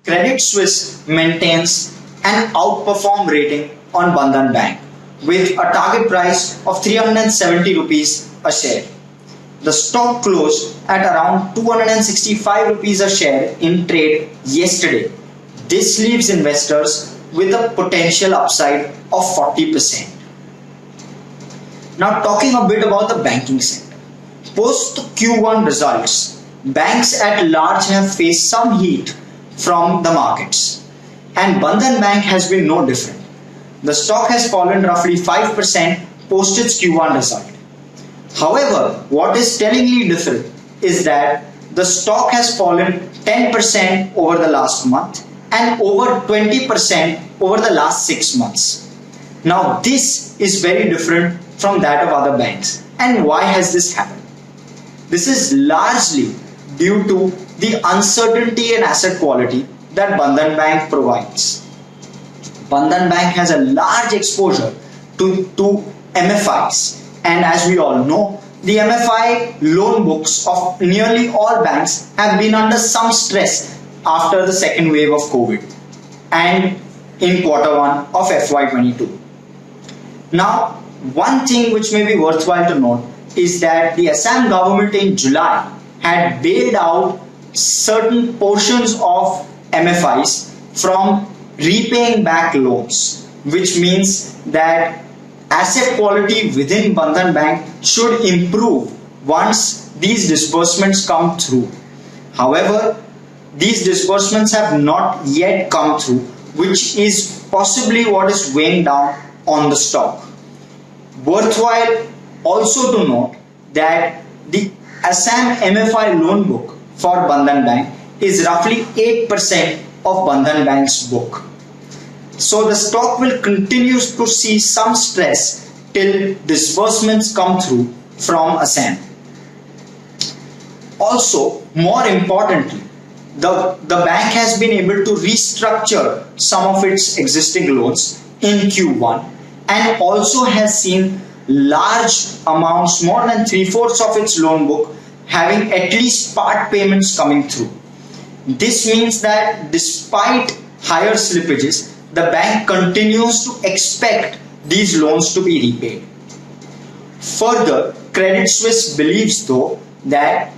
Credit Suisse maintains an outperform rating on Bandhan Bank with a target price of 370 rupees a share. The stock closed at around 265 rupees a share in trade yesterday. This leaves investors with a potential upside of 40%. Now talking a bit about the banking sector. Post Q1 results, banks at large have faced some heat from the markets, and Bandhan Bank has been no different. The stock has fallen roughly 5% post its Q1 result. However, what is tellingly different is that the stock has fallen 10% over the last month and over 20% over the last 6 months. Now this is very different from that of other banks. And why has this happened? This is largely due to the uncertainty in asset quality that Bandhan Bank provides. Bandhan Bank has a large exposure to MFIs, and as we all know, the MFI loan books of nearly all banks have been under some stress after the second wave of COVID and in Q1 of FY22. Now, one thing which may be worthwhile to note is that the Assam government in July had bailed out certain portions of MFIs from repaying back loans, which means that asset quality within Bandhan Bank should improve once these disbursements come through. However, these disbursements have not yet come through, which is possibly what is weighing down on the stock. Worthwhile also to note that the Assam MFI loan book for Bandhan Bank is roughly 8% of Bandhan Bank's book. So the stock will continue to see some stress till disbursements come through from Assam. Also, more importantly, the bank has been able to restructure some of its existing loans in Q1 and also has seen large amounts, more than 3/4 of its loan book, having at least part payments coming through. This means that despite higher slippages, the bank continues to expect these loans to be repaid. Further, Credit Suisse believes though that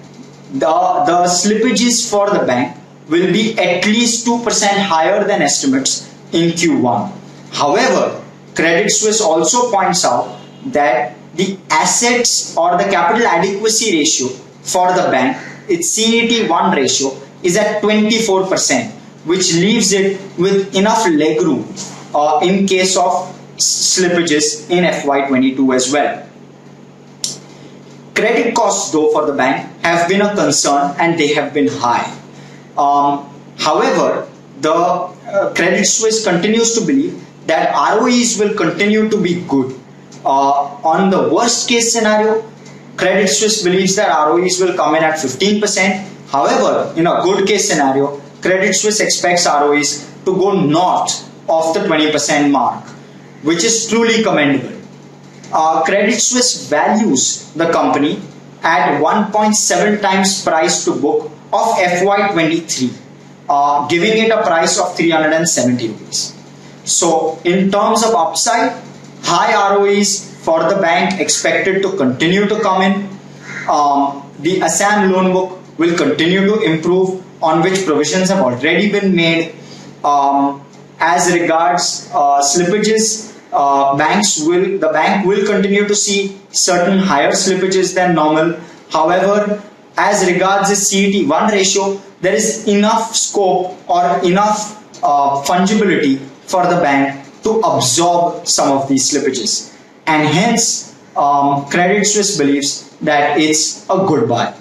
the slippages for the bank will be at least 2% higher than estimates in Q1. However, Credit Suisse also points out that the assets or the capital adequacy ratio for the bank, its CET1 ratio, is at 24%, which leaves it with enough legroom in case of slippages in FY22 as well. Credit costs though for the bank have been a concern and they have been high. However, the Credit Suisse continues to believe that ROEs will continue to be good. On the worst case scenario, Credit Suisse believes that ROEs will come in at 15%. However, in a good case scenario, Credit Suisse expects ROEs to go north of the 20% mark, which is truly commendable. Credit Suisse values the company at 1.7 times price to book of FY23, giving it a price of 370 rupees. So, in terms of upside, high ROEs for the bank expected to continue to come in. The Assam loan book will continue to improve, on which provisions have already been made. As regards slippages, the bank will continue to see certain higher slippages than normal. However, as regards its CET1 ratio, there is enough scope or enough fungibility for the bank to absorb some of these slippages, and hence Credit Suisse believes that it's a good buy.